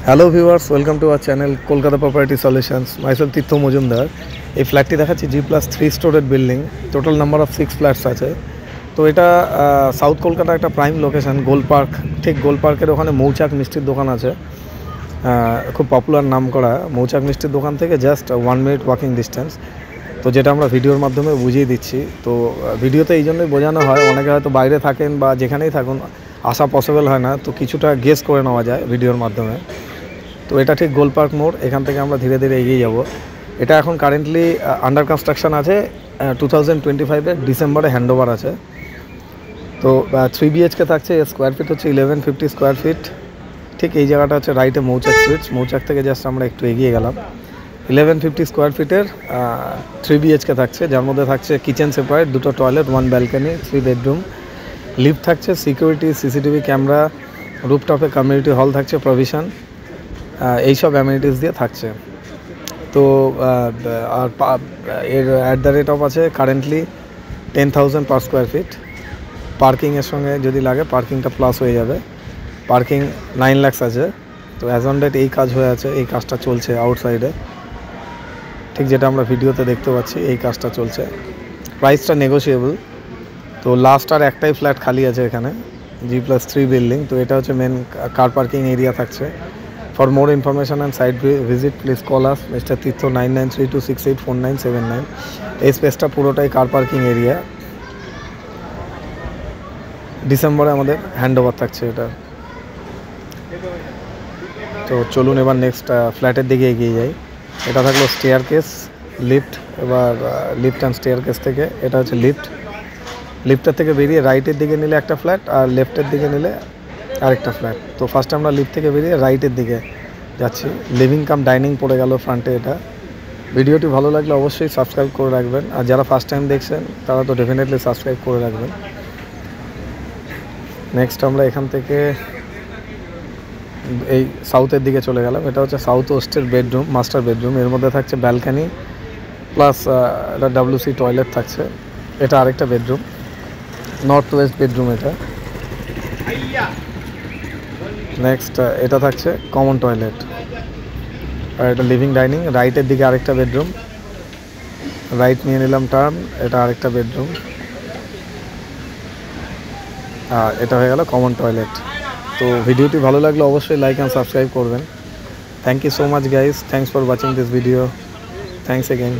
Hello viewers, welcome to our channel Kolkata property solutions. Myself Tirtha Majumdar. এই ফ্ল্যাটটি দেখাচ্ছি G+3 storeyed building. Total number of 6 flats আছে। তো এটা সাউথ কলকাতা একটা প্রাইম লোকেশন, গোল পার্ক। ঠিক গোল পার্কের ওখানে মৌচাক মিষ্টির দোকান আছে, খুব পপুলার নাম করা। মৌচাক মিষ্টির দোকান থেকে জাস্ট 1 মিনিট ওয়াকিং ডিস্টেন্স। তো যেটা আমরা ভিডিওর মাধ্যমে বুঝিয়ে দিচ্ছি। তো ভিডিওতে এই জন্যই বোঝানো হয়, অনেকে হয়তো বাইরে থাকেন বা যেখানেই থাকুন আসা পসিবল হয় না, তো কিছুটা গেস করে নেওয়া যায় ভিডিওর মাধ্যমে। তো এটা ঠিক গোল পার্ক মোড়, এখান থেকে আমরা ধীরে ধীরে এগিয়ে যাব। এটা এখন কারেন্টলি আন্ডার কনস্ট্রাকশন আছে। 2025-এর ডিসেম্বরে হ্যান্ডওভার আছে। তো 3 BHK থাকছে। স্কোয়ার ফিট হচ্ছে 1150 স্কোয়ার ফিট। ঠিক এই জায়গাটা হচ্ছে রাইটে মৌচাক সুইটস। মৌচাক থেকে জাস্ট আমরা একটু এগিয়ে গেলাম। 1150 স্কোয়ার ফিটের 3 BHK থাকছে, যার মধ্যে থাকছে কিচেন সেপারেট, 2টো টয়লেট, 1 ব্যালকনি, 3 বেডরুম, লিফট থাকছে, সিকিউরিটি, CCTV ক্যামেরা, রুফটপে কমিউনিটি হল থাকছে, প্রভিশন, এইসব অ্যামিনিটিস দিয়ে থাকছে। তো আর এর অ্যাট দ্য রেট অফ আছে কারেন্টলি 10,000 পার স্কোয়ার ফিট। পার্কিংয়ের সঙ্গে যদি লাগে পার্কিংটা প্লাস হয়ে যাবে। পার্কিং 9 লাখ আছে। তো অ্যাজ অন ডেট এই কাজ হয়ে আছে, এই কাজটা চলছে আউটসাইডে, ঠিক যেটা আমরা ভিডিওতে দেখতে পাচ্ছি। এই কাজটা চলছে, প্রাইসটা নেগোশিয়েবল। তো লাস্ট আর একটাই ফ্ল্যাট খালি আছে এখানে, G+3 বিল্ডিং। তো এটা হচ্ছে মেন কার পার্কিং এরিয়া থাকছে। For more information and site visit, please call us Mr. Tirtho 9932684979। এই স্পেসটা পুরোটাই কার পার্কিং এরিয়া। ডিসেম্বরে আমাদের হ্যান্ডওভার থাকছে এটা। তো চলুন এবার নেক্সট ফ্ল্যাটের দিকে এগিয়ে যাই। এটা থাকলো স্টেয়ার কেস, লিফট। এবার লিফট অ্যান্ড স্টেয়ার কেস থেকে এটা হচ্ছে লিফট। লিফটের থেকে বেরিয়ে রাইটের দিকে নিলে একটা ফ্ল্যাট, আর লেফটের দিকে নিলে আরেকটা ফ্ল্যাট। তো ফার্স্ট আমরা লিফট থেকে বেরিয়ে রাইটের দিকে যাচ্ছি। লিভিং কাম ডাইনিং পড়ে গেল ফ্রন্টে এটা। ভিডিওটি ভালো লাগলে অবশ্যই সাবস্ক্রাইব করে রাখবেন, আর যারা ফার্স্ট টাইম দেখছেন তারা তো ডেফিনেটলি সাবস্ক্রাইব করে রাখবেন। নেক্সট আমরা এখান থেকে এই সাউথের দিকে চলে গেলাম। এটা হচ্ছে সাউথ ওয়েস্টের বেডরুম, মাস্টার বেডরুম। এর মধ্যে থাকছে ব্যালকানি প্লাস এটা WC টয়লেট থাকছে। এটা আরেকটা বেডরুম, নর্থ ওয়েস্ট বেডরুম এটা। নেক্সট এটা থাকছে কমন টয়লেট, আর এটা লিভিং ডাইনিং। রাইটের দিকে আরেকটা বেডরুম, রাইট নিয়ে নিলাম টার্ন, এটা আরেকটা বেডরুম, আর এটা হয়ে গেল কমন টয়লেট। তো ভিডিওটি ভালো লাগলে অবশ্যই লাইক অ্যান্ড সাবস্ক্রাইব করবেন। Thank you so much guys, thanks for watching this video, thanks again.